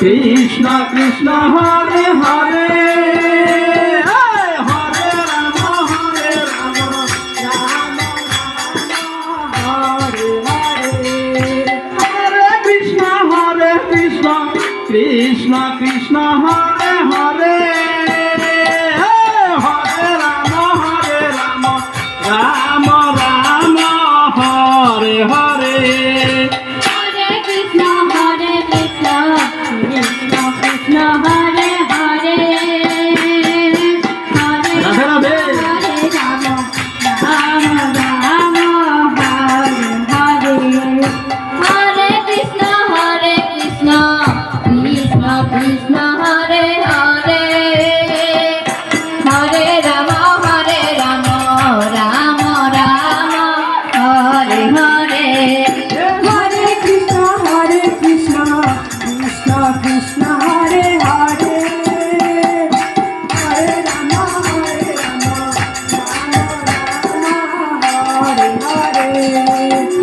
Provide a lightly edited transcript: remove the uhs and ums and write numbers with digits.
Krishna Krishna Hare Hare Hare Ram Ram Hare Hare Hare Krishna Krishna Krishna Hare Hare Hare Ram Ram Ram Hare Hare Hare Krishna Krishna Krishna Hare Hare Hare Radhe Radhe Hare Ram Ram Ram Hare Hare Krishna Krishna Krishna Hare Hare Hare Ram Ram Ram Hare Hare Hare Krishna Krishna Krishna Hare Hare Hare Ram Ram Ram Hare Hare